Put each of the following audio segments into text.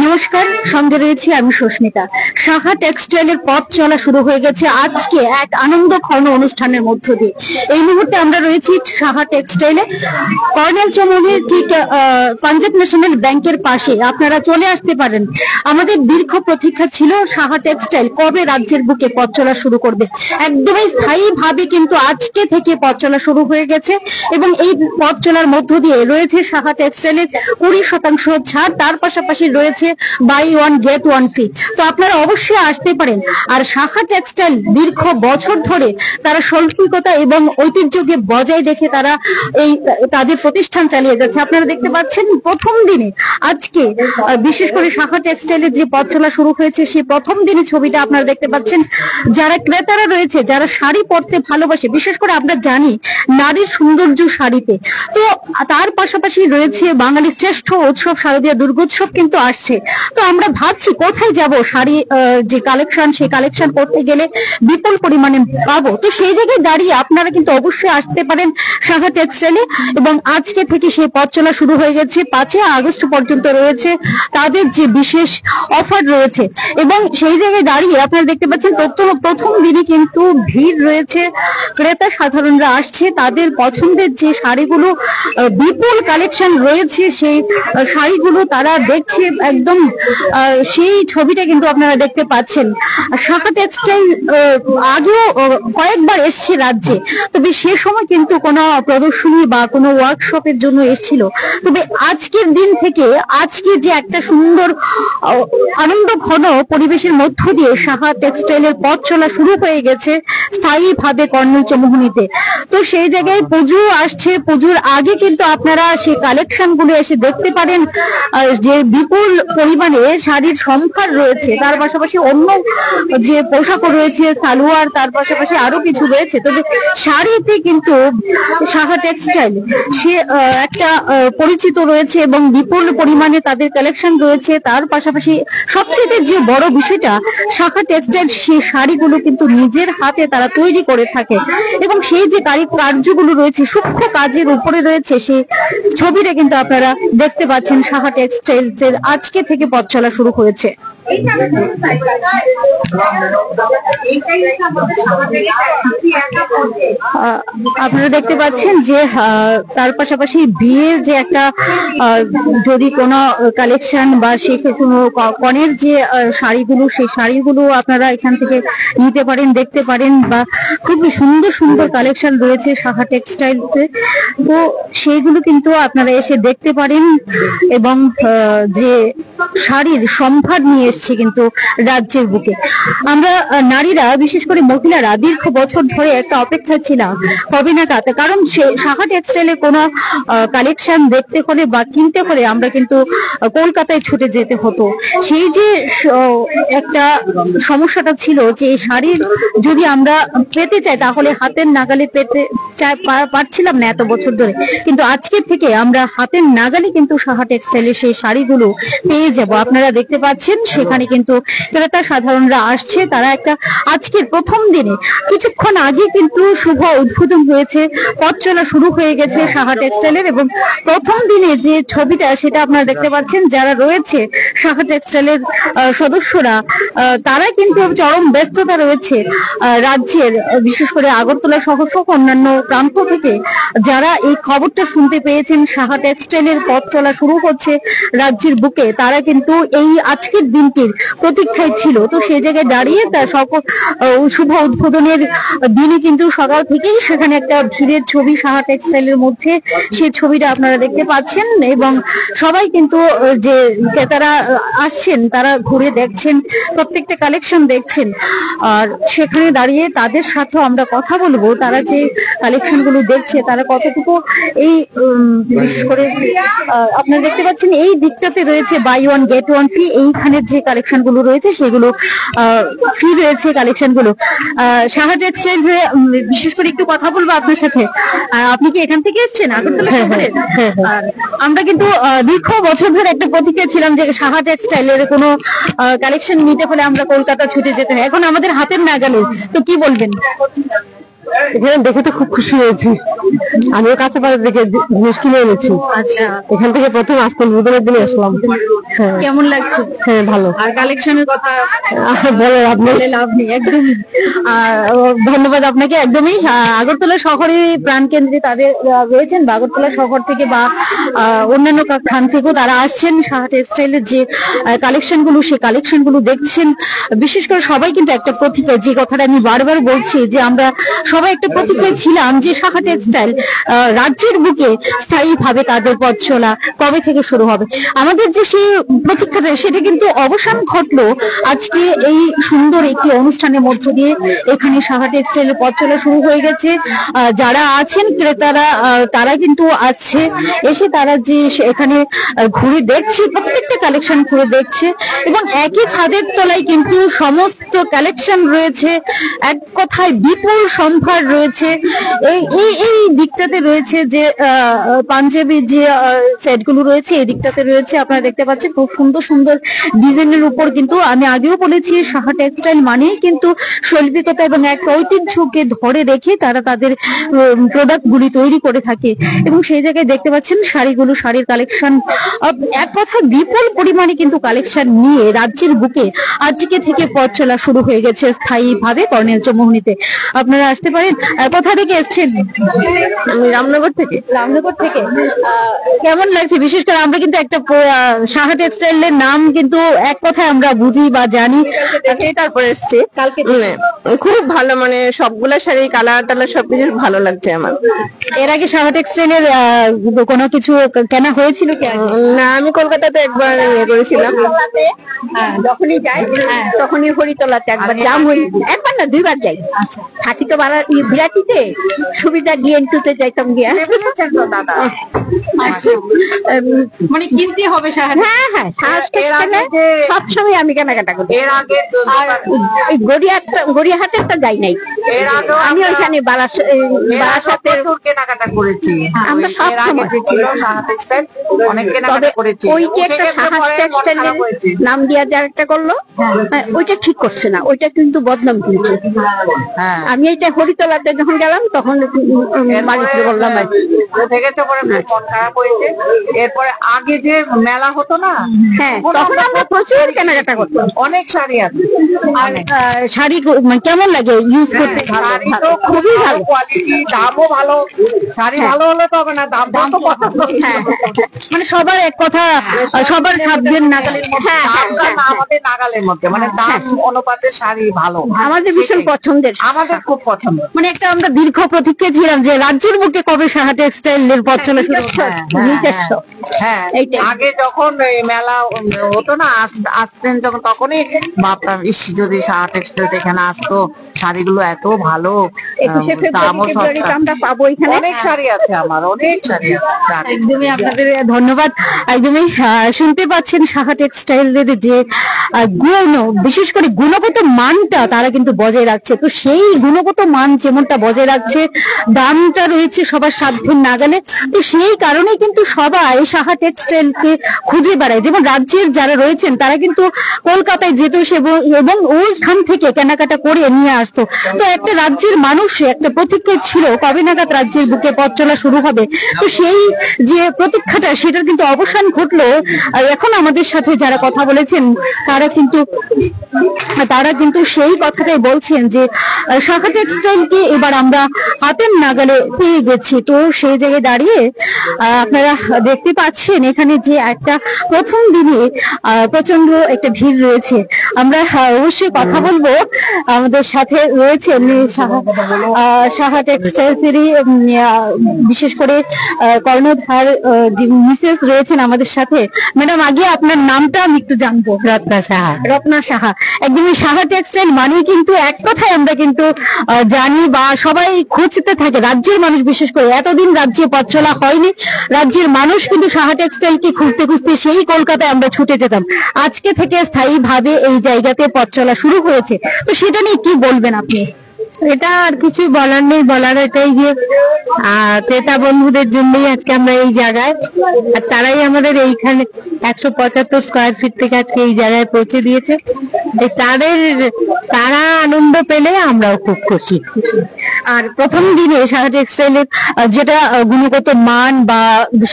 নমস্কার, সঙ্গে রয়েছি আমি সুস্মিতা। সাহা টেক্সটাইলের পথ চলা শুরু হয়ে গেছে আজকে এক আনন্দ ঘন অনুষ্ঠানের মধ্য দিয়ে। এই মুহূর্তে আমরা রয়েছি সাহা টেক্সটাইলে, কর্নেল চৌমুহনীর ঠিক পাঞ্জাব ন্যাশনাল ব্যাংকের পাশে। আপনারা চলে আসতে পারেন। আমাদের দীর্ঘ প্রতীক্ষা ছিল সাহা টেক্সটাইল কবে রাজ্যের বুকে পথ চলা শুরু করবে। একদমই স্থায়ী ভাবে কিন্তু আজকে থেকে পথ চলা শুরু হয়ে গেছে এবং এই পথ চলার মধ্য দিয়ে রয়েছে সাহা টেক্সটাইলের 20% ছাড়, তার পাশাপাশি রয়েছে buy one get one free. তো আপনারা অবশ্যই আসতে পারেন। আর সাহা টেক্সটাইল দীর্ঘ বছর ধরে তারা শৈল্পিকতা এবং ঐতিহ্যকে বজায় রেখে তারা এই তাদের প্রতিষ্ঠান চালিয়ে যাচ্ছে। আপনারা দেখতে পাচ্ছেন প্রথম দিনে আজকে বিশেষ করে সাহা টেক্সটাইলের যে পথ চলা শুরু হয়েছে সেই প্রথম দিনে ছবিটা আপনারা দেখতে পাচ্ছেন। যারা ক্রেতারা রয়েছে, যারা শাড়ি পরতে ভালোবাসে, বিশেষ করে আমরা জানি নারীর সৌন্দর্য শাড়িতে, তো তার পাশাপাশি রয়েছে বাঙালির শ্রেষ্ঠ উৎসব শারদীয় দুর্গোৎসব কিন্তু আসছে। তো আমরা ভাবছি কোথায় যাব, শাড়ি যে কালেকশন, সেই কালেকশন করতে গেলে বিপুল পরিমাণে পাবো। তো সেই জায়গায় দাঁড়িয়ে আপনারা কিন্তু অবশ্যই আসতে পারেন সাহা টেক্সটাইলে। এবং আজকে থেকে সেই পথ চলা শুরু হয়ে গেছে, 5 আগস্ট পর্যন্ত রয়েছে তাদের যে বিশেষ অফার রয়েছে। এবং সেই জায়গায় দাঁড়িয়ে আপনারা দেখতে পাচ্ছেন প্রথম দিনে কিন্তু ভিড় রয়েছে, ক্রেতা সাধারণরা আসছে, তাদের পছন্দের যে শাড়িগুলো বিপুল কালেকশন রয়েছে সেই শাড়িগুলো তারা দেখছে। একদম সেই ছবিটা কিন্তু আপনারা দেখতে পাচ্ছেন। সাহা টেক্সটাইল আগেও কয়েকবার এসছে রাজ্যে, তবে সে সময় কিন্তু কোনো প্রদর্শনী বা কোনো ওয়ার্কশপের জন্য এসেছিল। তবে আজকের দিন থেকে আজকে যে একটা সুন্দর আনন্দ ঘন পরিবেশের মধ্য দিয়ে সাহা টেক্সটাইলের পথ চলা শুরু হয়ে গেছে স্থায়ী ভাবে কর্নেল চৌমুহনীতে। তো সেই জায়গায় পুজো আসছে, পুজোর আগে কিন্তু আপনারা সেই কালেকশন গুলো এসে দেখতে পারেন যে বিপুল পরিমাণে শাড়ির সম্ভার রয়েছে। তার পাশাপাশি অন্য যে পোশাকও রয়েছে, সালোয়ার, তার পাশাপাশি আরো কিছু রয়েছে। তবে শাড়িতে কিন্তু সাহা টেক্সটাইল সে একটা পরিচিত রয়েছে এবং বিপুল পরিমাণে তাদের কালেকশন রয়েছে। তার পাশাপাশি সবচেয়ে যে বড় বিষয়টা, সাহা টেক্সটাইল সেই শাড়িগুলো কিন্তু নিজের হাতে তারা তৈরি করে থাকে এবং সেই যে কার্যগুলো রয়েছে, সূক্ষ্ম কাজের উপরে রয়েছে, সেই ছবিটা কিন্তু আপনারা দেখতে পাচ্ছেন। সাহা টেক্সটাইলস এর আজকে থেকে পথ চলা শুরু হয়েছে। আপনারা দেখতে পাচ্ছেন যে তার পাশাপাশি বিয়ের যে একটা যদি কোনো কালেকশন বা সেই কনের যে শাড়িগুলো, সেই শাড়িগুলো আপনারা এখান থেকে নিতে পারেন, দেখতে পারেন। বা খুব সুন্দর সুন্দর কালেকশন রয়েছে সাহা টেক্সটাইলসে, তো সেইগুলো কিন্তু আপনারা এসে দেখতে পারেন। এবং যে শাড়ির সম্ভার নিয়ে এসছে কিন্তু রাজ্যের বুকে। আমরা নারীরা, বিশেষ করে মহিলারা দীর্ঘ বছর ধরে একটা অপেক্ষা ছিলাম কবে নাগাদ, কারণ সাহা টেক্সটাইলের কোনো কালেকশন দেখতে হলে বা কিনতে হলে আমরা কিন্তু কলকাতায় ছুটে যেতে হতো। সেই যে একটা সমস্যাটা ছিল যে এই শাড়ির যদি আমরা পেতে চাই তাহলে হাতের নাগালে পেতে পারছিলাম না এত বছর ধরে। কিন্তু আজকে থেকে আমরা হাতের নাগালে কিন্তু সাহা টেক্সটাইলে সেই শাড়িগুলো পেয়ে যাব। আপনারা দেখতে পাচ্ছেন সেখানে কিন্তু ক্রেতা সাধারণরা আসছে। তারা একটা আজকের প্রথম দিনে কিছুক্ষণ আগে কিন্তু শুভ উদ্বোধন হয়েছে, পথ চলা শুরু হয়ে গেছে সাহা টেক্সটাইলের। এবং প্রথম দিনে যে ছবিটা সেটা আপনারা দেখতে পাচ্ছেন, যারা রয়েছে সাহা টেক্সটাইলের সদস্যরা তারা কিন্তু চরম ব্যস্ততা রয়েছে রাজ্যের, বিশেষ করে আগরতলা সহ অন্যান্য প্রান্ত থেকে যারা এই খবরটা শুনতে পেয়েছেন সাহা টেক্সটাইলের পথ চলা শুরু হচ্ছে রাজ্যের বুকে, তারা কিন্তু এই আজকের দিনটির প্রতীক্ষায় ছিল। তো সেই জায়গায় দাঁড়িয়ে তার শুভ উদ্বোধনের দিনে কিন্তু সকাল থেকেই সেখানে একটা ভিড়ের ছবি সাহা টেক্সটাইলের মধ্যে, সেই ছবিটা আপনারা দেখতে পাচ্ছেন। এবং সবাই কিন্তু যে ক্রেতারা আসছেন তারা ঘুরে দেখছেন, প্রত্যেকটা কালেকশন দেখছেন। আর সেখানে দাঁড়িয়ে তাদের সাথে আমরা কথা বলবো, তারা যে কালেকশন গুলো দেখছে তারা কতটুকু এই বিশেষ করে আপনারা দেখতে পাচ্ছেন এই দিকটাতে রয়েছে buy one get one free. এইখানের যে কালেকশন গুলো রয়েছে সেগুলো ফ্রি রয়েছে কালেকশন গুলো। সাহা টেক্সটাইল বিশেষ করে একটু কথা বলবো আপনার সাথে। আপনি কি এখান থেকে এসেছেন আগরতলা শহরে? আমরা কিন্তু দীর্ঘ বছর ধরে একটা প্রতীক্ষা ছিলাম যে সাহা টেক্সটাইলের কোনো কালেকশন নিতে হলে আমরা কলকাতা ছুটে যেতে হয়, এখন আমাদের হাতের নাগালে। তো কি বলবেন? এখানে দেখে তো খুব খুশি হয়েছি, আমিও কাছে পাশে দেখে জিনিস কিনে এনেছি। আচ্ছা, এখান থেকে প্রথম আজকে উদ্বোধনের দিনে আসলাম। কেমন লাগছে? হ্যাঁ ভালো। আর কালেকশনের কথা বলে লাভ নেই একদম। ধন্যবাদ আপনাকে। একদমই আগরতলা শহরে প্রাণকেন্দ্রে তাদের রয়েছেন বা আগরতলা শহর থেকে বা অন্যান্য খান থেকেও তারা আসছেন সাহা টেক্সটাইলের যে কালেকশন গুলো, সেই কালেকশন গুলো দেখছেন। বিশেষ করে সবাই কিন্তু একটা প্রতীক্ষা, যে কথাটা আমি বারবার বলছি যে আমরা সবাই একটা প্রতীক্ষায় ছিলাম যে সাহা টেক্সটাইল রাজ্যের বুকে স্থায়ী ভাবে তাদের পথ চলা কবে থেকে শুরু হবে। আমাদের যে সেই প্রতীক্ষাটা সেটা কিন্তু অবসান ঘটলো আজকে এই সুন্দর একটি অনুষ্ঠানের মধ্য দিয়ে। এখানে সাহা টেক্সটাইলের পথ চলা শুরু হয়ে গেছে। যারা আছেন ক্রেতারা তারা কিন্তু আসছে, এসে তারা যে এখানে ঘুরে দেখছে, প্রত্যেকটা কালেকশন ঘুরে দেখছে এবং একই ছাদের তলায় কিন্তু সমস্ত কালেকশন রয়েছে। এক কথায় বিপুল সম্ভার রয়েছে। এই এই এই দিকটাতে রয়েছে যে পাঞ্জাবির যে সেট গুলো রয়েছে, এই দিকটাতে রয়েছে আপনারা দেখতে পাচ্ছেন খুব সুন্দর সুন্দর ডিজাইনের উপর। কিন্তু আমি আগেও বলেছি সাহা টেক্সটাইল মানেই কিন্তু শৈল্পিকতা এবং এক ঐতিহ্যকে ধরে রেখে তারা তাদের প্রোডাক্ট গুলি তৈরি করে থাকে। এবং সেই জায়গায় দেখতে পাচ্ছেন শাড়িগুলো, শাড়ির কালেকশন এক কথা বিপুল পরিমাণে কিন্তু কালেকশন নিয়ে রাজ্যের বুকে আজকে থেকে পথ চলা শুরু হয়ে গেছে স্থায়ী ভাবে কর্নেল চৌমুহনীতে। আপনারা আসতে পারেন। কোথা থেকে এসছেন? আমি রামনগর থেকে। রামনগর থেকে কেমন লাগছে? বিশেষ করে আমরা কিন্তু একটা সাহা টেক্সটাইলের নাম কিন্তু এক কথায় আমরা বুঝি বা জানি, তারপরে এসছে কালকে। খুব ভালো, মানে সবগুলা শাড়ি কালার টালার সবকিছু ভালো লাগছে আমার। এর আগে সাহা টেক্সটাইলের কোনো কিছু কেনা হয়েছিল কি? না, আমি কলকাতাতে একবার করেছিলাম, যখনই যাই তখনই হরিতলাতে একবার জাম হই, একবার না দুইবার যাই। থাকি তো বিরাটিতে, সুবিধা ডিএন2 তে যাইতাম গিয়া। মানে কিনতে হবে। হ্যাঁ হ্যাঁ, সবসময় আমি কেনাকাটা করি। এর আগে গড়িয়াহাটেরটা যাই নাই, আমি ওইখানে বারাসাতের কেনাকাটা করেছি। আমরা সবসময় অনেক কেনাকাটা করেছি। ওই যে একটা সাহা টেক্সটাইলের নাম দিয়া যা একটা করলো, ওইটা ঠিক করছে না, ওইটা কিন্তু বদনাম করেছে। আমি এইটা হরিতলাতে যখন গেলাম তখন মালিককে বললাম মন খারাপ হয়েছে। এরপরে আগে যে মেলা হতো না, হ্যাঁ তখন আমরা প্রচুর কেনাকাটা করতাম, অনেক শাড়ি আছে। আর শাড়ি কেমন লাগে ইউজ করতে? খুবই ভালো কোয়ালিটি, দামও ভালো। শাড়ি ভালো হলে তো হবে না, দাম তো পছন্দ। হ্যাঁ, মানে সবার এক কথা, সবার সাধ্যের নাগালের মধ্যে, আমাদের নাগালের মধ্যে, মানে দাম অনুপাতে শাড়ি ভালো। আমাদের ভীষণ পছন্দের, আমাদের খুব পছন্দ। মানে একটা আমরা দীর্ঘ প্রতীক্ষা ছিলাম যে রাজ্যের বুকে কবে সাহা টেক্সটাইলের পথ চলা শুরু হবে। হ্যাঁ, আগে যখন মেলা হতো না, আসতেন যখন, তখনই ভাবতাম ইস যদি সাহা টেক্সটাইল এখানে আসতো, শাড়িগুলো এত ভালো, দামও সস্তা, আমরা পাবো। এখানে অনেক শাড়ি আছে, আমার অনেক শাড়ি আছে। একদমই আপনাদের ধন্যবাদ। একদমই শুনতে পাচ্ছেন সাহা টেক্সটাইলের যে গুণ, বিশেষ করে গুণগত মানটা তারা কিন্তু বজায় রাখছে। তো সেই গুণগত মান যেমনটা বজায় রাখছে, দামটা রয়েছে সবার সাধ্যের নাগালে। তো সেই কারণে কিন্তু সবাই সাহা টেক্সটাইলকে খুঁজে বেড়ায়। যেমন রাজ্যের যারা রয়েছেন তারা কিন্তু কলকাতায় যেত এবং ওইখান থেকে কেনাকাটা করে নিয়ে আসতো। তো একটা রাজ্যের মানুষ একটা প্রতীক্ষা ছিল কবে নাগাদ রাজ্যের বুকে পথ চলা শুরু হবে। তো সেই যে প্রতীক্ষাটা, সেটার কিন্তু অবসান ঘটলো। আর এখন আমাদের সাথে যারা কথা বলেছেন তারা কিন্তু সেই কথাটাই বলছেন যে সাহা টেক্সটাইলকে এবার আমরা হাতের নাগালে পেয়ে গেছি। তো সেই জায়গায় দাঁড়িয়ে আপনারা দেখতে পাচ্ছেন এখানে যে একটা প্রথম দিনে প্রচন্ড একটা ভিড় রয়েছে। আমরা অবশ্যই কথা বলবো, আমাদের সাথে রয়েছেন সাহা টেক্সটাইলসেরই বিশেষ করে কর্ণধার যে মিসেস রয়েছেন আমাদের সাথে। ম্যাডাম, আগে আপনার নামটা আমি একটু জানবো। রত্না সাহা। রত্না সাহা। একদমই সাহা টেক্সটাইল মানে কিন্তু এক কথায় আমরা কিন্তু জানি বা সবাই খুঁজতে থাকে, রাজ্যের মানুষ বিশেষ করে। এতদিন রাজ্যে পথ চলা হয়নি, রাজ্যের মানুষ কিন্তু সাহা টেক্সটাইলকে খুঁজতে খুঁজতে সেই কলকাতায় আমরা ছুটে যেতাম। আজকে থেকে স্থায়ী ভাবে এই জায়গাতে পথ চলা শুরু হয়েছে। তো সেটা নিয়ে কি বলবেন আপনি? এটা আর কিছু বলার নেই, বলার এটাই যে ক্রেতা বন্ধুদের জন্যই আজকে আমরা এই জায়গায়, আর তারাই আমাদের এইখানে 175 স্কয়ার ফিট থেকে আজকে এই জায়গায় পৌঁছে দিয়েছে। তারা আনন্দ পেলে আমরাও খুব খুশি। আর প্রথম দিনে সাহা টেক্সটাইলের যেটা গুণগত মান বা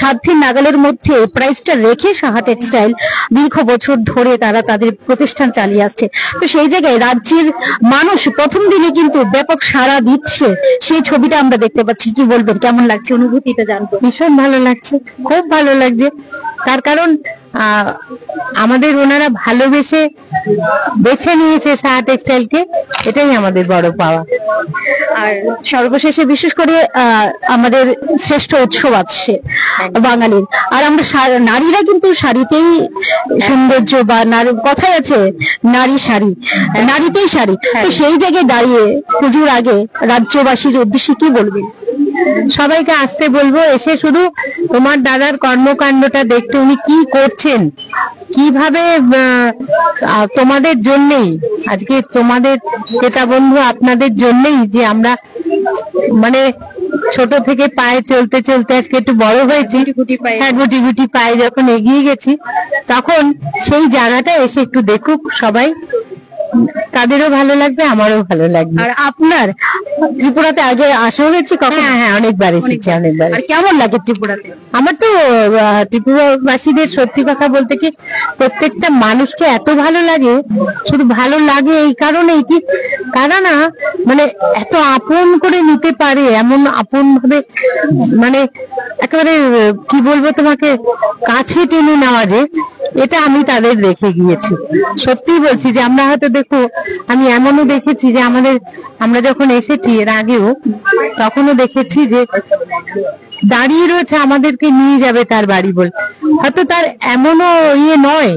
সাধ্যের নাগালের মধ্যে প্রাইসটা রেখে সাহা টেক্সটাইল দীর্ঘ বছর ধরে তারা তাদের প্রতিষ্ঠান চালিয়ে আসছে, তো সেই জায়গায় রাজ্যের মানুষ প্রথম দিনে কিন্তু ব্যাপক সাড়া দিচ্ছে, সেই ছবিটা আমরা দেখতে পাচ্ছি। কি বলবেন, কেমন লাগছে, অনুভূতিটা জানবো? ভীষণ ভালো লাগছে, খুব ভালো লাগছে। তার কারণ আমাদের ওনারা ভালোবেসে বেছে নিয়েছে সাহা টেক্সটাইলকে, এটাই আমাদের বড় পাওয়া। আর সর্বশেষে বিশেষ করে আমাদের শ্রেষ্ঠ উৎসব আছে বাঙালির, আর আমরা নারীরা কিন্তু শাড়িতেই সৌন্দর্য, বা কথাই আছে নারী শাড়ি, নারীতেই শাড়ি। তো সেই জায়গায় দাঁড়িয়ে পুজোর আগে রাজ্যবাসীর উদ্দেশ্যে কি বলবেন? সবাইকে আসতে বলবো, এসে শুধু তোমার দাদার কর্মকাণ্ডটা দেখতে, উনি কি করছেন, কিভাবে তোমাদের জন্যেই আজকে, তোমাদের ক্রেতা বন্ধু আপনাদের জন্যেই যে আমরা মানে ছোট থেকে পায়ে চলতে চলতে আজকে একটু বড় হয়েছি, গুটি গুটি পায়ে যখন এগিয়ে গেছি, তখন সেই জায়গাটা এসে একটু দেখুক সবাই, তাদেরও ভালো লাগবে, আমারও ভালো লাগবে। আর আপনার ত্রিপুরাতে আগে আসা হয়েছে কখন? হ্যাঁ, অনেকবার এসেছি, অনেকবার। আর কেমন লাগে ত্রিপুরাতে? আমার তো ত্রিপুরাবাসীদের সত্যি কথা বলতে কি, প্রত্যেকটা মানুষকে এত ভালো লাগে, শুধু ভালো লাগে এই কারণেই কি, তারা না মানে এত আপন করে নিতে পারে, এমন আপন ভাবে মানে একেবারে কি বলবো তোমাকে, কাছে টেনে নেওয়া, যে এটা আমি তাদের দেখে গিয়েছি। সত্যি বলছি যে আমরা হয়তো দেখো, আমি এমনও দেখেছি যে আমরা যখন এসেছি এর আগেও, তখনও দেখেছি যে দাঁড়িয়ে রয়েছে আমাদেরকে নিয়ে যাবে তার বাড়ি বলে, হয়তো তার এমনও নয়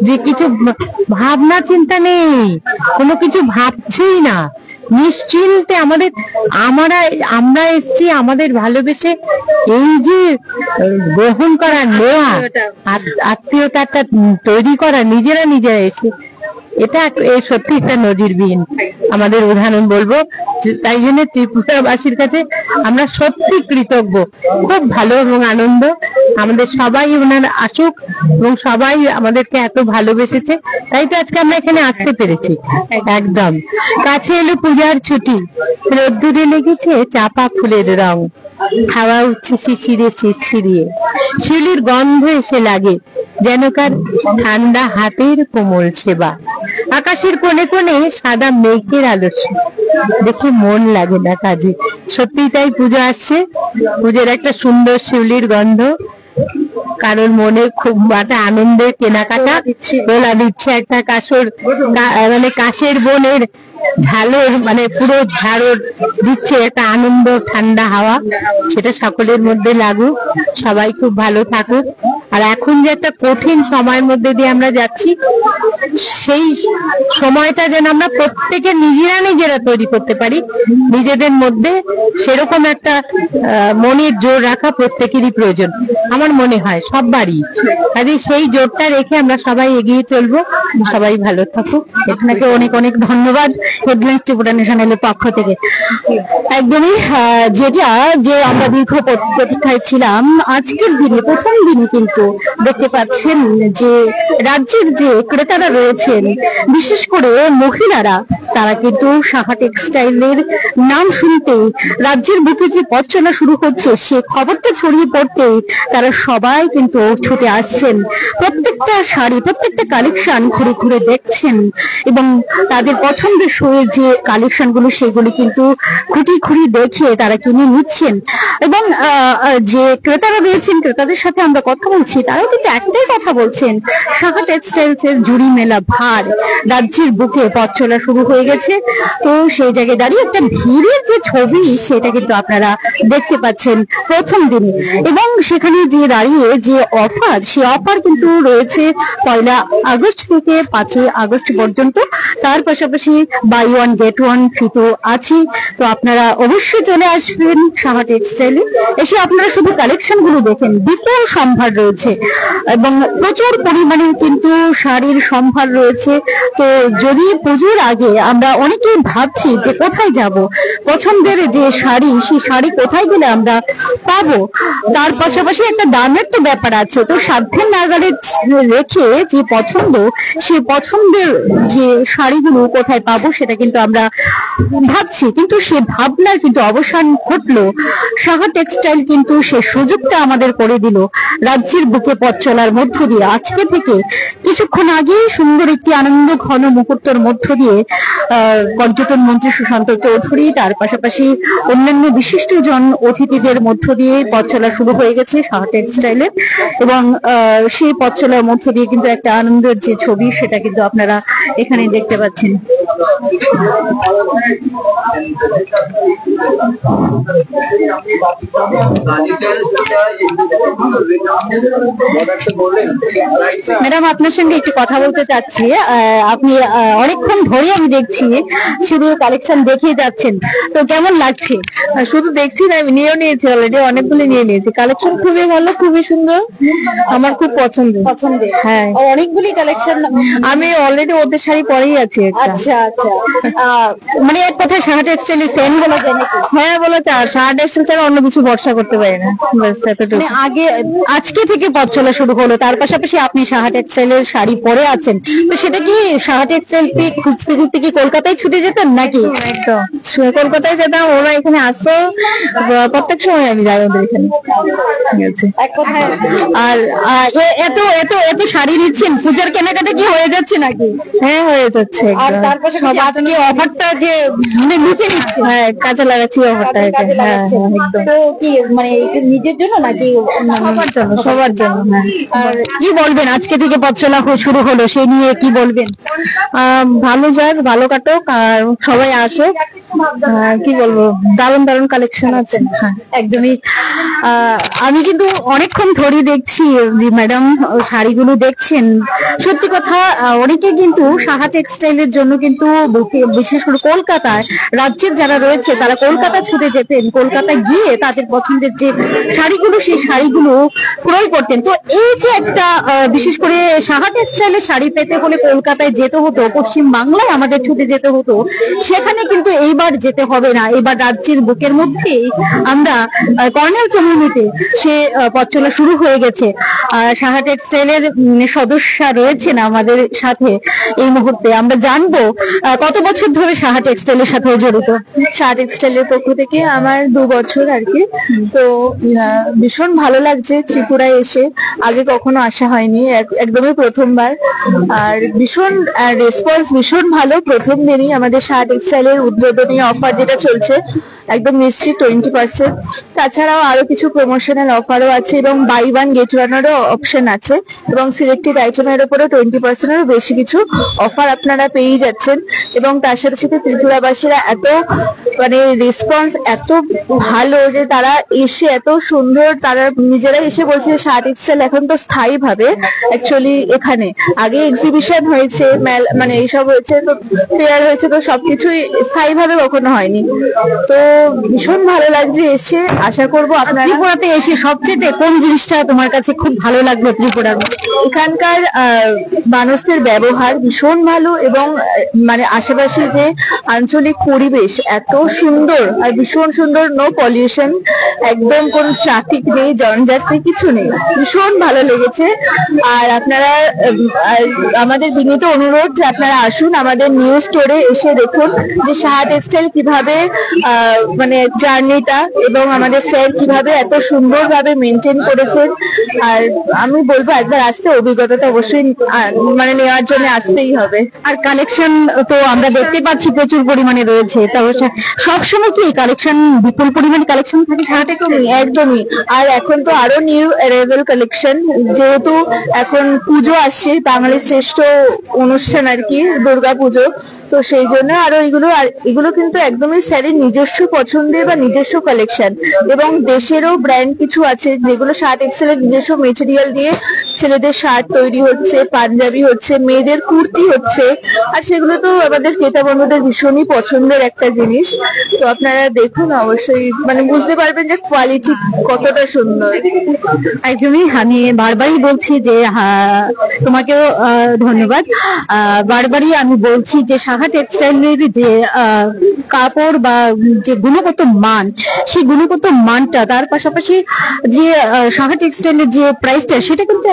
যে কিছু ভাবনা চিন্তা নেই, কোনো কিছু ভাবছেই না, নিশ্চিন্তে আমরা এসছি আমাদের ভালোবেসে, এই যে গ্রহণ করা, নেওয়া, আত্মীয়তাটা তৈরি করা নিজেরা এসে, এটা সত্যি একটা নজিরবিহীন আমাদের উদাহরণ বলবো। তাই জন্য ত্রিপুরাবাসীর কাছে আমরা সত্যি কৃতজ্ঞ, খুব ভালো এবং আনন্দ। আমাদের সবাই ওনার আসুক, এবং সবাই আমাদেরকে এত ভালোবেসেছে, তাই তো আজকে আমরা এখানে আসতে পেরেছি। একদম কাছে এলো পূজার ছুটি, রোদ্দুরে লেগেছে চাপা ফুলের রং, হাওয়া উঠছে শিশিরে শিরশিরিয়ে, শিউলির গন্ধ এসে লাগে যেন কার ঠান্ডা হাতের কোমল সেবা, আকাশের কোণে কোণে সাদা মেঘের আলোচনা দেখে মন লাগে না কাজে। সত্যি তাই, পুজো আসছে, পুজোর একটা সুন্দর শিউলির গন্ধ কারোর মনে খুব একটা আনন্দের কেনাকাটা তোলা দিচ্ছে, একটা মানে কাশের বনের ঝালর, মানে পুরো ঝাড়র দিচ্ছে একটা আনন্দ, ঠান্ডা হাওয়া, সেটা সকলের মধ্যে লাগুক, সবাই খুব ভালো থাকুক। আর এখন যে একটা কঠিন সময়ের মধ্যে দিয়ে আমরা যাচ্ছি, সেই সময়টা যেন আমরা প্রত্যেকে নিজেরা তৈরি করতে পারি নিজেদের মধ্যে, সেরকম একটা মনের জোর রাখা প্রত্যেকেরই প্রয়োজন আমার মনে হয়, সববারই। কাজে সেই জোরটা রেখে আমরা সবাই এগিয়ে চলবো, সবাই ভালো থাকুক। আপনাকে অনেক অনেক ধন্যবাদ হেডলাইন্স ত্রিপুরা ন্যাশনালের পক্ষ থেকে। একদমই যে আমরা দীর্ঘ প্রতীক্ষায় ছিলাম, আজকের দিনে প্রথম দিনে কিন্তু দেখতে পাচ্ছেন যে রাজ্যের যে ক্রেতারা রয়েছেন, বিশেষ করে মহিলারা, তারা কিন্তু সাহা টেক্সটাইলের নাম শুনতেই রাজ্যের বুকে যে পথ চলা শুরু হচ্ছে, সে খবরটা ছড়িয়ে পড়তেই তারা সবাই কিন্তু ছুটে আসছেন, প্রত্যেকটা শাড়ি, প্রত্যেকটা কালেকশন ঘুরে ঘুরে দেখছেন, এবং তাদের পছন্দের যে কালেকশন গুলো সেগুলি কিন্তু খুঁটি খুঁটি দেখে তারা কিনে নিচ্ছেন। এবং যে ক্রেতারা রয়েছেন, ক্রেতাদের সাথে আমরা কথা বলছি, তারাও কিন্তু একটাই কথা বলছেন, সাহা টেক্সটাইলস এর জুড়ি মেলা ভার রাজ্যের বুকে পথ চলা শুরু হয়ে গেছে। তো সেই জায়গায় দাঁড়িয়ে একটা ভিড়ের যে ছবি, সেটা কিন্তু আপনারা দেখতে পাচ্ছেন প্রথম দিনে, এবং সেখানে যে দাঁড়িয়ে যে অফার, সে অফার কিন্তু রয়েছে 1 আগস্ট থেকে 5 আগস্ট পর্যন্ত। তার পাশাপাশি buy one get one free তো আছে। তো আপনারা অবশ্যই চলে আসবেন সাহা টেক্সটাইলে, এসে আপনারা শুধু কালেকশন গুলো দেখেন, বিপুল সম্ভার রয়েছে এবং প্রচুর পরিমাণে কিন্তু শাড়ির সম্ভার রয়েছে। তো যদি পুজোর আগে আমরা অনেকেই ভাবছি যে কোথায় যাব, পছন্দের যে শাড়ি সেই শাড়ি কোথায় গেলে আমরা পাবো। তার পাশাপাশি একটা দামের তো ব্যাপার আছে, তো সাধ্যের নাগালে রেখে যে পছন্দ, সেই পছন্দের যে শাড়িগুলো কোথায় পাবো সেটা কিন্তু আমরা ভাবছি, কিন্তু সে ভাবনার কিন্তু অবসান ঘটলো। সাহা টেক্সটাইল কিন্তু সে সুযোগটা আমাদের করে দিল রাজ্যের বুকে পথ চলার মধ্য দিয়ে। আজকে থেকে কিছুক্ষণ আগে সুন্দর একটি আনন্দ ঘন মুহূর্তের মধ্য দিয়ে পর্যটন মন্ত্রী সুশান্ত চৌধুরী, তার পাশাপাশি অন্যান্য বিশিষ্ট জন অতিথিদের মধ্য দিয়ে পথ চলা শুরু হয়ে গেছে সাহা টেক্সটাইলে, এবং সেই পথ চলার মধ্য দিয়ে কিন্তু একটা আনন্দের যে ছবি সেটা কিন্তু আপনারা এখানে দেখতে পাচ্ছেন। ম্যাডাম, আপনার সঙ্গে একটু কথা বলতে চাচ্ছি। আপনি অনেকক্ষণ ধরে আমি দেখছি শুধু কালেকশন দেখেই যাচ্ছেন, তো কেমন লাগছে? শুধু দেখছি না, আমি নিয়েও নিয়েছি, অলরেডি অনেকগুলি নিয়ে নিয়েছি। কালেকশন খুবই ভালো, খুবই সুন্দর, আমার খুব পছন্দের। হ্যাঁ, অনেকগুলি কালেকশন। আমি অলরেডি ওদের শাড়ি পরেই আছি একটা। আচ্ছা আচ্ছা, মানে এক কথায় সাহা টেক্সটাইলের ফ্যান বলা যায় নাকি? হ্যাঁ বলা যায়, সাহা টেক্সটাইল ছাড়া অন্য কিছু ভরসা করতে পারি না, ব্যাস এতটুকু। মানে আজকে থেকে পথ চলা শুরু হলো, তার পাশাপাশি আপনি সাহা টেক্সটাইলের শাড়ি পরে আছেন, তো সেটা কি সাহা টেক্সটাইল খুঁজতে খুঁজতে কি কলকাতায় ছুটে যেতেন নাকি? একদম কলকাতায় যেতাম, ওরা এখানে আসতো, প্রত্যেক সময় আমি যাই ওদের এখানে। ঠিক আছে, এক কথায়। আর এত এত এত শাড়ি নিচ্ছেন, পূজার কেনাকাটা কি হয়ে যাচ্ছে নাকি? হ্যাঁ হয়ে যাচ্ছে। আর তারপরে সব আজকে অফারটা যে মানে লুটে নিচ্ছে। হ্যাঁ, কাজে লাগাচ্ছি অফারটা। হ্যাঁ একদম। তো কি মানে নিজের জন্য নাকি সবার জন্য? সবার জন্য। হ্যাঁ। আর কি বলবেন, আজকে থেকে পথ চলা শুরু হলো, সেই নিয়ে কি বলবেন? ভালো যাক, ভালো কাটুক, আর সবাই আসে। কি বলবো, দারুণ দারুণ কালেকশন আছে। হ্যাঁ একদমই। আমি কিন্তু অনেকক্ষণ ধরে দেখছি যে ম্যাডাম শাড়িগুলো দেখছেন। সত্যি কথা, অনেকে কিন্তু সাহা টেক্সটাইলের জন্য কিন্তু বিশেষ করে কলকাতায় রাজ্যের যারা রয়েছে তারা কলকাতা ছুটে যেতেন, কলকাতায় গিয়ে তাদের পছন্দের যে শাড়িগুলো সেই শাড়িগুলো ক্রয় করতেন। তো এই যে একটা বিশেষ করে সাহা টেক্সটাইলের শাড়ি পেতে হলে কলকাতায় যেতে হতো, পশ্চিম বাংলায় আমাদের ছুটে যেতে হতো, সেখানে কিন্তু এইবার যেতে হবে না। এবার রাজ্যের বুকের মধ্যেই আমরা কর্নেল চৌমুহনীতে সে পথ চলা শুরু হয়ে গেছে। সাহা টেক্সটাইলের সদস্যা রয়েছেন আমাদের সাথে এই মুহূর্তে। আমরা জানবো কত বছর ধরে সাহা টেক্সটাইলের সাথে জড়িত? সাহা টেক্সটাইলের পক্ষ থেকে আমার 2 বছর আর কি। তো ভীষণ ভালো লাগছে ত্রিপুরায় এসে, আগে কখনো আসা হয়নি, একদমই প্রথমবার। আর ভীষণ রেসপন্স ভীষণ ভালো। প্রথম দিনই আমাদের সাহা টেক্সটাইলের উদ্বোধনী অফার যেটা চলছে, একদম নিশ্চিত 20%। তাছাড়াও আরো কিছু প্রমোশনাল অফারও আছে, এবং বাই ওয়ান গেট ওয়ানেরও অপশন আছে, এবং সিলেক্টেড আইটেমের উপরও 20%-এরও বেশি কিছু অফার আপনারা পেয়ে যাচ্ছেন। এবং তার সাথে সাথে ত্রিপুরাবাসীরা এত মানে রেসপন্স এত ভালো যে তারা এসে এত সুন্দর, তারা নিজেরা এসে বলছে সাহা টেক্সটাইল এখন তো স্থায়ী ভাবে অ্যাকচুয়ালি এখানে, আগে এক্সিবিশন হয়েছে, মানে এইসব হয়েছে, তো ফেয়ার হয়েছে, তো সবকিছুই স্থায়ী ভাবে কখনো হয়নি। তো ভীষণ ভালো লাগছে এসে। আশা করবো আপনারা। ত্রিপুরাতে এসে সবচেয়ে কোন জিনিসটা তোমার কাছে খুব ভালো লাগলো ত্রিপুরার? এখানকার মানুষদের ব্যবহার ভীষণ ভালো, এবং মানে আশেপাশে যে আঞ্চলিক পরিবেশ এত সুন্দর, আর ভীষণ সুন্দর, নো পলিউশন, একদম কোন ট্রাফিক নেই, জঞ্জাট নেই, কিছু নেই, ভীষণ ভালো লেগেছে। আর আপনারা আমাদের বিনীত অনুরোধ যে আপনারা আসুন আমাদের নিউ স্টোরে এসে দেখুন যে সাহা টেক্সটাইল কিভাবে মানে জার্নিটা, এবং আমাদের স্যার কিভাবে এত সুন্দরভাবে মেনটেন করেছেন। আর আমি বলবো একবার আসতে, অভিজ্ঞতাটা অবশ্যই মানে নেওয়ার জন্য আসতেই হবে। আর কালেকশন তো আমরা দেখতে পাচ্ছি প্রচুর পরিমাণে রয়েছে, তবে সবসময় কি কালেকশন বিপুল পরিমাণে কালেকশন থাকে সাহাটে? একদমই। আর এখন তো আরো নিউ অ্যারাইভেল কালেকশন, যেহেতু এখন পুজো আসছে, বাঙালির শ্রেষ্ঠ অনুষ্ঠান আর কি, দুর্গা পুজো, তো সেই জন্য আরো এগুলো কিন্তু একদমই স্যারের নিজস্ব পছন্দের বা নিজস্ব কালেকশন, এবং দেশেরও ব্র্যান্ড কিছু আছে যেগুলো সাহা টেক্সটাইলের নিজস্ব মেটেরিয়াল দিয়ে ছেলেদের শার্ট তৈরি হচ্ছে, পাঞ্জাবি হচ্ছে, মেয়েদের কুর্তি হচ্ছে, আর সেগুলো তো আমাদের ক্রেতা বন্ধুদের ভীষণই পছন্দের একটা জিনিস। তো আপনারা দেখুন, অবশ্যই মানে বুঝতে পারবেন যে কোয়ালিটি কতটা সুন্দর। একদমই। আমি বারবারই বলছি যে তোমাকেও ধন্যবাদ। বারবারই আমি বলছি যে সাহা সাহা টেক্সটাইলের যে কাপড় বা যে গুণগত মান, সেই গুণগত মানটা, তার পাশাপাশি যে সাহা টেক্সটাইলের যে প্রাইসটা, সেটা কিন্তু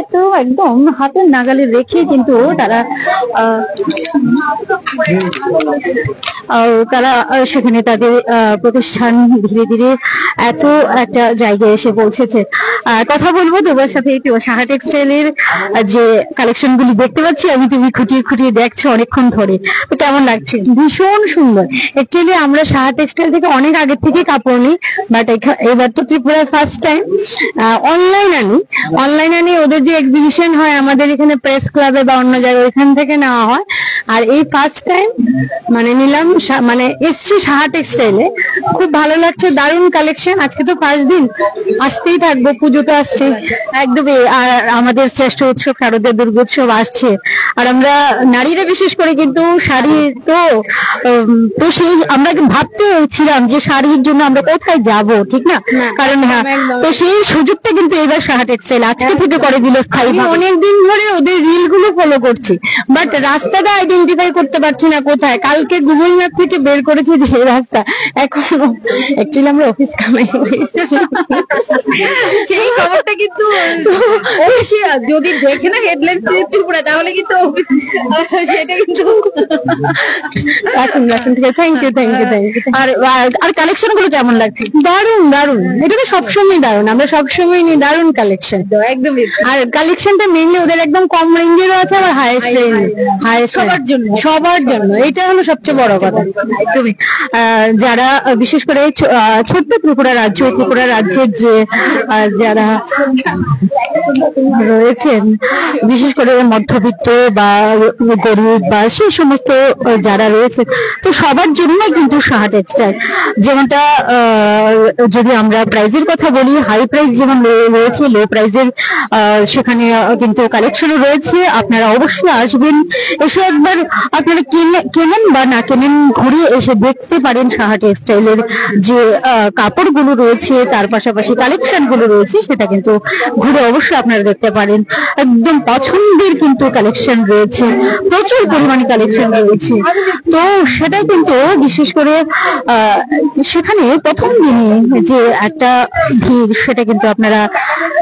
একদম হাতের নাগালে রেখে কিন্তু তারা সেখানে তাদের প্রতিষ্ঠান ধীরে ধীরে এত একটা জায়গায় এসে পৌঁছেছে। কথা বলবো তোমার সাথে একটু সাহা টেক্সটাইলের যে কালেকশন গুলি দেখতে পাচ্ছি আমি, তুমি খুঁটিয়ে খুঁটিয়ে দেখছো অনেকক্ষণ ধরে, তো কেমন লাগছে? ভীষণ সুন্দর। অ্যাকচুয়ালি আমরা সাহা টেক্সটাইল থেকে অনেক আগে থেকে কাপড় নিই, বাট এবার তো ত্রিপুরায় ফার্স্ট টাইম অনলাইন আনি। ওদের যে এক্সিবিশন হয় আমাদের এখানে প্রেস ক্লাবে বা অন্য জায়গায়, ওইখান থেকে নেওয়া হয়। আর এই ফার্স্ট টাইম মানে নিলাম, মানে এসছি সাহা টেক্সটাইলে। খুব ভালো লাগছে, দারুণ কালেকশন। আজকে তো ফার্স্ট দিন, আসতেই থাকবো, পুজো তো আসছে একদমই। আর আমাদের শ্রেষ্ঠ উৎসব শারদীয় দুর্গোৎসব আসছে, আর আমরা নারীরা বিশেষ করে কিন্তু শাড়ি তো সেই আমরা ভাবতে ছিলাম যে শাড়ির জন্য আমরা কোথায় যাব, ঠিক না? কারণ হ্যাঁ, তো সেই সুযোগটা কিন্তু এবার সাহা টেক্সটাইল আজকে থেকে করে দিল স্থায়ী। অনেকদিন ধরে ওদের রিল গুলো ফলো করছি, বাট রাস্তাটা আইডেন্টিফাই করতে পারছি না কোথায়। কালকে গুগল ম্যাপ থেকে বের করেছে যে রাস্তা, এখনো অ্যাকচুয়ালি আমরা অফিস কামাই করে এসেছি। সেই খবরটা কিন্তু যদি দেখে না হেডলাইন ত্রিপুরা, তাহলে কিন্তু সেটা কিন্তু রাখুন ঠিক আছে। Thank you. আর কালেকশন গুলো কেমন লাগছে? দারুণ। এটা তো সবসময় দারুণ, আমরা সবসময় নিই দারুণ কালেকশন, একদমই। আর কালেকশনটা মেইনলি ওদের একদম কম রেঞ্জেরও আছে, আবার হাইয়েস্ট সবার জন্য। এটা হলো সবচেয়ে বড় কথা, একদমই। যারা বিশেষ করে ছোট্ট ত্রিপুরা রাজ্যের যে যারা রয়েছেন, বিশেষ করে মধ্যবিত্ত বা গরিব বা সেই সমস্ত যারা রয়েছে, তো সবার জন্য কিন্তু সাহা টেক্সটাইল। যেমনটা যদি আমরা প্রাইজের কথা বলি, হাই প্রাইস যেমন রয়েছে, লো প্রাইজের সেখানে কিন্তু কালেকশনও রয়েছে। আপনারা অবশ্যই আসবেন, এসে একবার আপনারা কেনেন বা না কেনেন, ঘুরে এসে দেখতে পারেন সাহা টেক্সটাইলের যে কাপড়গুলো রয়েছে, তার পাশাপাশি কালেকশন গুলো রয়েছে, সেটা কিন্তু ঘুরে অবশ্যই আপনারা দেখতে পারেন। একদম পছন্দের কিন্তু কালেকশন রয়েছে, প্রচুর পরিমাণে কালেকশন রয়েছে। তো সেটাই কিন্তু বিশেষ করে সেখানে প্রথম দিনে যে একটা ভিড়, সেটা কিন্তু আপনারা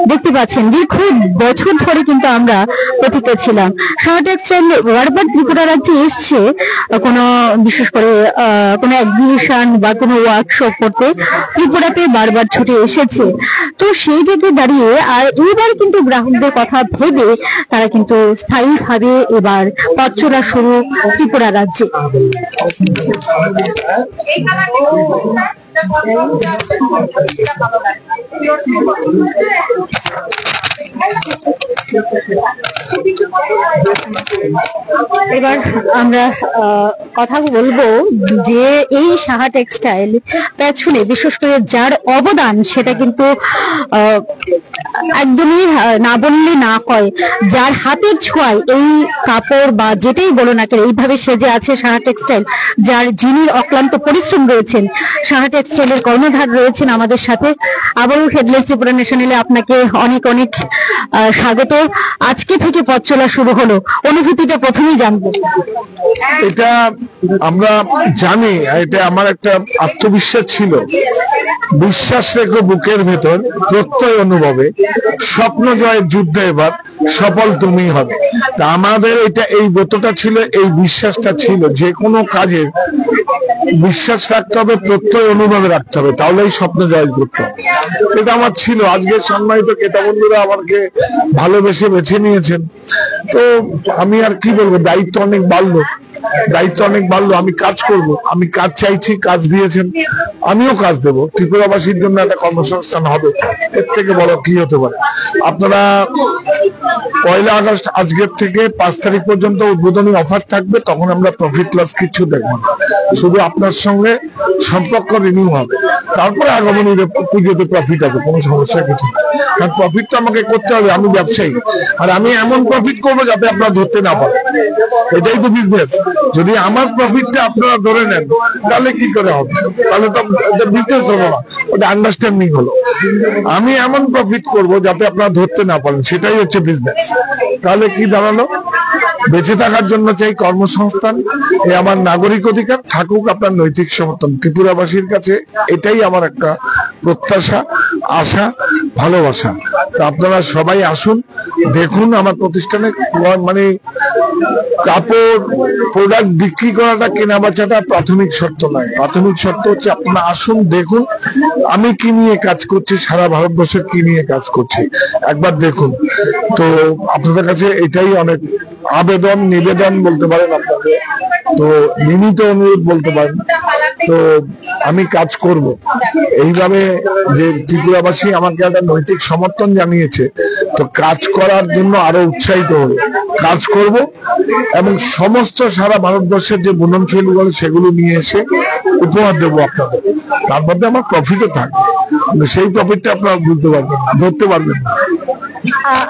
দেখতে পাচ্ছেন। দীর্ঘ বছর ধরে কিন্তু আমরা প্রতীক্ষা ছিলাম। সাহা টেক্সটাইল বারবার ত্রিপুরা রাজ্যে এসছে কোনো বিশেষ করে কোনো এক্সিবিশন বা কোনো ওয়ার্কশপ করতে, ত্রিপুরাতে বারবার ছুটে এসেছে। তো সেই জায়গায় দাঁড়িয়ে আর এবার কিন্তু গ্রাহকদের কথা ভেবে তারা কিন্তু স্থায়ীভাবে এবার পথ চলা শুরু ত্রিপুরা রাজ্যে। এবার আমরা কথা বলবো যে এই সাহা টেক্সটাইল পেছনে বিশেষ করে যার অবদান, সেটা কিন্তু একদমই না বললে না হয়। যার হাতের ছোঁয়ায় এই কাপড় বা যেটাই বলো না কেন এইভাবে সেজে আছে সাহা টেক্সটাইল, যিনি অক্লান্ত পরিশ্রম রয়েছেন, সাহা টেক্সটাইলের কর্ণধার রয়েছেন আমাদের সাথে। আবারও হেডলাইন্স ত্রিপুরা ন্যাশনালে আপনাকে অনেক অনেক স্বাগত। আজকে থেকে পথ চলা শুরু হলো, অনুভূতিটা প্রথমেই জানবো। এটা আমরা জানি, এটা আমার একটা আত্মবিশ্বাস ছিল। বিশ্বাস রেখো বুকের ভেতর, প্রত্যয় অনুভবে, স্বপ্ন জয়ের যুদ্ধে এবার সফল তুমি হবে। তা আমাদের এটা এই ব্রতটা ছিল, এই বিশ্বাসটা ছিল, যে কোনো কাজে বিশ্বাস রাখতে হবে, প্রত্যয় অনুভবে রাখতে হবে, তাহলে এই স্বপ্ন জয় করতে হবে। এটা আমার ছিল। আজকে সম্মানিত ক্রেতা বন্ধুরা আমাকে ভালোবেসে বেছে নিয়েছেন, তো আমি আর কি বলবো, দায়িত্ব অনেক বাড়লো। আমি কাজ করব, আমি কাজ চাইছি, কাজ দিয়েছেন, আমিও কাজ দেবো। ত্রিপুরাবাসীর জন্য একটা কর্মসংস্থান হবে, এর থেকে বড় কি হতে পারে। আপনারা 1 আগস্ট আজকের থেকে 5 তারিখ পর্যন্ত উদ্বোধনী অফার থাকবে, তখন আমরা প্রফিট লস কিছু দেখবো না, শুধু আপনার সঙ্গে সম্পর্ক রিনিউ হবে। তারপরে আগামী পুজোতে প্রফিট হবে, কোনো সমস্যা কিছু না। কারণ প্রফিট তো আমাকে করতে হবে, আমি ব্যবসায়ী, আর আমি এমন প্রফিট করবো যাতে আপনারা ধরতে না পারেন। এটাই তো বিজনেস। যদি আমার প্রফিটটা আপনারা ধরে নেন, তাহলে কি করে হবে? তাহলে তো বিজনেস হলো না, ওটা আন্ডারস্ট্যান্ডিং হলো। আমি এমন প্রফিট করব যাতে আপনারা ধরতে না পারেন, সেটাই হচ্ছে বিজনেস। তাহলে কি দাঁড়ালো? বেঁচে থাকার জন্য চাই কর্মসংস্থান, এ আমার নাগরিক অধিকার, থাকুক আপনার নৈতিক সমর্থন। ত্রিপুরাবাসীর কাছে এটাই আমার একটা প্রত্যাশা, আশা, ভালোবাসা। তো আপনারা সবাই আসুন, দেখুন আমার প্রতিষ্ঠানে। মানে কাপড় প্রোডাক্ট বিক্রি করাটা, কেনা বেচাটা প্রাথমিক শর্ত নয়। প্রাথমিক শর্ত হচ্ছে আপনারা আসুন, দেখুন আমি কি নিয়ে কাজ করছি, সারা ভারতবর্ষের কি নিয়ে কাজ করছি, একবার দেখুন। তো আপনাদের কাছে এটাই অনেক আবেদন, নিবেদন বলতে পারেন আপনাকে, তো নিমিত অনুরোধ বলতে পারেন। তো আমি কাজ করব এইভাবে, যে ত্রিপুরাবাসী আমাকে একটা নৈতিক সমর্থন জানিয়েছে, তো কাজ করার জন্য আরো উৎসাহিত হবে, কাজ করব এবং সমস্ত সারা ভারতবর্ষের যে বুনন শৈলীগুলো সেগুলো নিয়ে এসে উপহার দেবো আপনাদের। তার মধ্যে আমার প্রফিটও থাকবে, কিন্তু সেই প্রফিটটা আপনারা বুঝতে পারবেন না, ধরতে পারবেন না।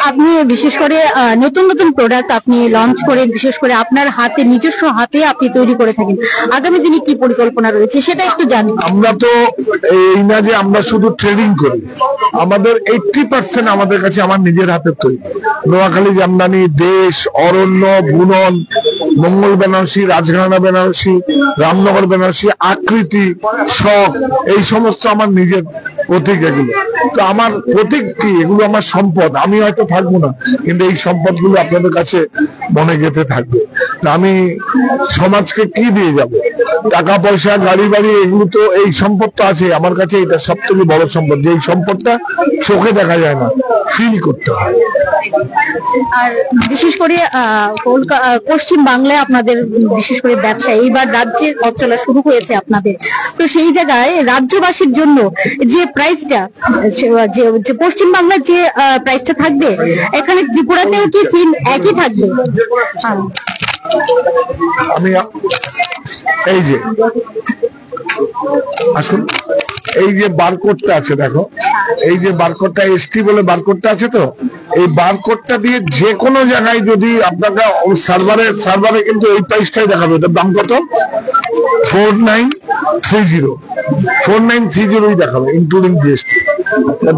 আপনি বিশেষ করে নতুন নতুন প্রোডাক্ট আপনি লঞ্চ করেন, বিশেষ করে আপনার হাতে, নিজস্ব হাতে আপনি তৈরি করে থাকেন। আগামী দিনে কি পরিকল্পনা রয়েছে সেটা একটু জানবো। আমরা তো এই না যে আমরা শুধু ট্রেডিং করি, আমাদের 80% আমাদের কাছে আমার নিজের হাতে তৈরি। নোয়াখালী জামদানি, দেশ, অরণ্য, বুনন, মঙ্গল বেনারসি, রাজঘরানা বেনারসি, রামনগর বেনারসি, আকৃতি, শখ, এই সমস্ত আমার নিজের প্রতীক। এগুলো তো আমার প্রতীক কি, এগুলো আমার সম্পদ। আমি হয়তো থাকবো না, কিন্তু এই সম্পদগুলো আপনাদের কাছে মনে গেঁথে থাকবে। তা আমি সমাজকে কি দিয়ে যাব? টাকা পয়সা, গাড়ি বাড়ি, এগুলো তো, এই সম্পদ তো আছে আমার কাছে। এটা সব থেকে বড় সম্পদ, যে এই সম্পদটা চোখে দেখা যায় না, ফিল করতে হয়। আর বিশেষ করে পশ্চিম বাংলায় আপনাদের বিশেষ করে ব্যবসা, এইবার রাজ্যে পথ চলা শুরু হয়েছে আপনাদের, তো সেই জায়গায় রাজ্যবাসীর জন্য যে প্রাইসটা, যে পশ্চিম বাংলার যে প্রাইসটা থাকবে, এখানে ত্রিপুরাতেও কি সিন একই থাকবে? আমি এই যে আসুন, এই যে বারকোডটা আছে দেখো, এই যে বারকোডটা, এসটি বলে বারকোডটা আছে, তো এই বারকোডটা দিয়ে যে কোনো জায়গায় যদি আপনাকে সার্ভারে কিন্তু এই প্রাইসটাই দেখাবে। এটার দাম কত? 4930 দেখাবে, ইনক্লুডিং জিএসটি।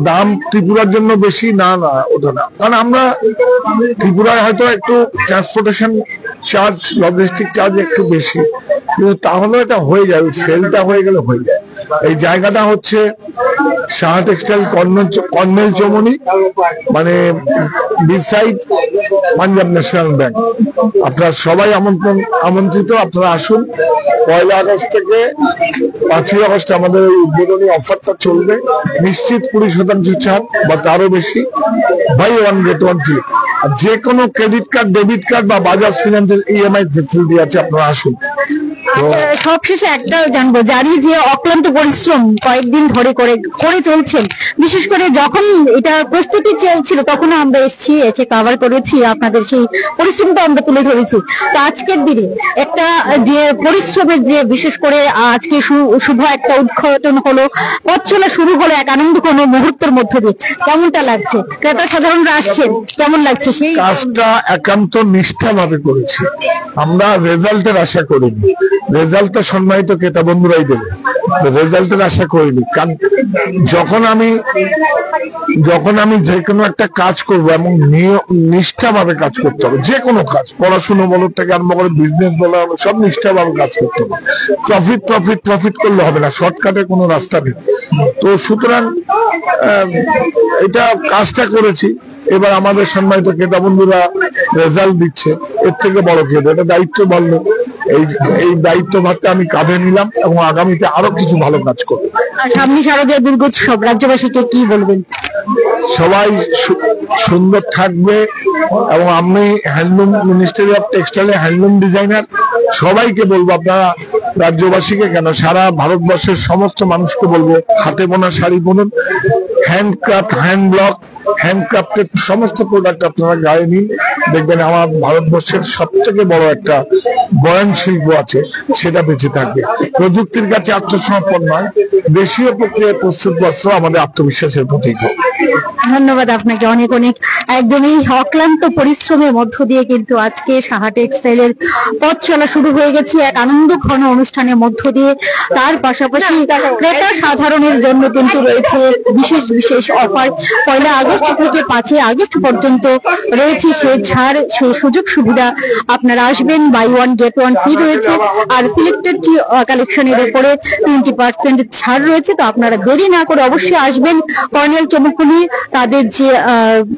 দাম ত্রিপুরার জন্য বেশি না, ওটা না, কারণ আমরা ত্রিপুরায় হয়তো একটু ট্রান্সপোর্টেশন চার্জ, লজিস্টিক চার্জ একটু বেশি, কিন্তু তাহলে এটা হয়ে যায়, সেলটা হয়ে গেলে হয়ে যায়। এই জায়গাটা হচ্ছে সাহা টেক্সটাইল, কর্নেল চৌমনি, মানে বিসাইড পাঞ্জাব ন্যাশনাল ব্যাংক। আপনারা সবাই আমন্ত্রিত, আপনারা আসুন। 1 আগস্ট থেকে 5 আগস্ট আমাদের উদ্বোধনী অফারটা চলবে। নিশ্চিত 20% ছাড় বা তারও বেশি, বাই 1 get 1 ফ্রি। যে কোনো ক্রেডিট কার্ড, ডেবিট কার্ড বা বাজাজ ফিনান্সের ইএমআই ফেসিলিটি আছে, আপনারা আসুন। সবশেষে একটাও জানবো, জানি যে অক্লান্ত পরিশ্রম কয়েকদিন ধরে করে চলছেন, বিশেষ করে যখন এটা প্রস্তুতি চলছিল তখন আমরা এসে কভার করেছি, আপনাদের সেই পরিশ্রমটা আমরা তুলে ধরেছি। তো আজকের দিনে একটা যে পরিশ্রমের যে, বিশেষ করে আজকে শুভ একটা উদ্ঘাটন হলো, পথ চলা শুরু হলো এক আনন্দ কোনো মুহূর্তের মধ্য দিয়ে, কেমনটা লাগছে? ক্রেতা সাধারণরা আসছেন, কেমন লাগছে? সেই কাজটা একান্ত নিষ্ঠাভাবে করেছি আমরা, রেজাল্টের আশা করিনি। রেজাল্ট তো সম্মানিত ক্রেতা বন্ধুরাই দেবে, তো রেজাল্টের আশা করিনি। কারণ যখন আমি যে কোনো একটা কাজ করব এবং নিষ্ঠাভাবে কাজ করতে হবে, যে কোনো কাজ, পড়াশুনো বলার থেকে আরম্ভ করে বিজনেস বলা হবে, সব নিষ্ঠাভাবে কাজ করতে হবে। প্রফিট করলে হবে না, শর্টকাটে কোনো রাস্তা নেই। তো সুতরাং এটা কাজটা করেছি। এবার আমাদের সম্মানিত ক্রেতা বন্ধুরা রেজাল্ট দিচ্ছে, এর থেকে বড় কি হবে? এটা দায়িত্ব বললো, এই দায়িত্ব ভাগটা আমি কাঁধে নিলাম এবং আগামীতে আরো কিছু ভালো কাজ করবো। সামনে শারদীয় দুর্গোৎসব, রাজ্যবাসীকে কি বলবেন? সবাই সুন্দর থাকবে, এবং আমি handloom, ministry of textile handloom designer, সবাইকে বলবো, আপনারা রাজ্যবাসীকে কেন, সারা ভারতবর্ষের সমস্ত মানুষকে বলবো, হাতে বোনা শাড়ি বুনুন, হ্যান্ডক্রাফট, হ্যান্ড ব্লক, হ্যান্ডক্রাফটের সমস্ত প্রোডাক্ট আপনারা গায়ে নিন। দেখবেন আমার ভারতবর্ষের সব থেকে বড় একটা বয়ন শিল্প আছে, সেটা বেঁচে থাকবে। প্রযুক্তির কাছে আত্মসমর্পণ নয়, দেশীয় প্রক্রিয়ায় প্রস্তুত বস্ত্র আমাদের আত্মবিশ্বাসের প্রতীক। ধন্যবাদ আপনাকে অনেক অনেক। একদমই অক্লান্ত পরিশ্রমের মধ্য দিয়ে কিন্তু আজকে সাহা টেক্সটাইলের পথ চলা শুরু হয়ে গেছে এক আনন্দ ঘন অনুষ্ঠানের মধ্য দিয়ে। তার পাশাপাশি ক্রেতা সাধারণের জন্য কিন্তু রয়েছে বিশেষ বিশেষ অফার। 1 আগস্ট থেকে 5 আগস্ট পর্যন্ত রয়েছে সেই ছাড়, সেই সুযোগ সুবিধা। আপনারা আসবেন, buy one get one free রয়েছে, আর সিলেক্টেড কালেকশনের উপরে 20% ছাড় রয়েছে। তো আপনারা দেরি না করে অবশ্যই আসবেন কর্নেল চমুকুনি, তাদের যে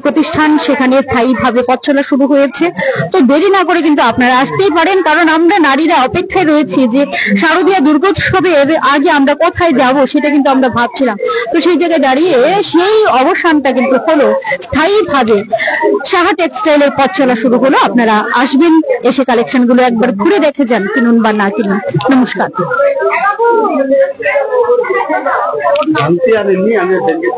প্রতিষ্ঠান সেখানে স্থায়ীভাবে পথ চলা শুরু হয়েছে। তো দেরি না করে কিন্তু আপনারা আসতেই পারেন, কারণ আমরা নারীরা অপেক্ষায় রয়েছি যে শারদীয়া দুর্গোৎসবের আগে আমরা কোথায় যাব সেটা কিন্তু আমরা ভাবছিলাম। তো সেই জায়গায় দাঁড়িয়ে সেই অবসানটা কিন্তু হলো, স্থায়ীভাবে সাহা টেক্সটাইলের পথ চলা শুরু হলো। আপনারা আসবেন, এসে কালেকশন গুলো একবার ঘুরে দেখে যান, কিনুন বা না কিনুন। নমস্কার। জানতে আর এমনি আমি থেকে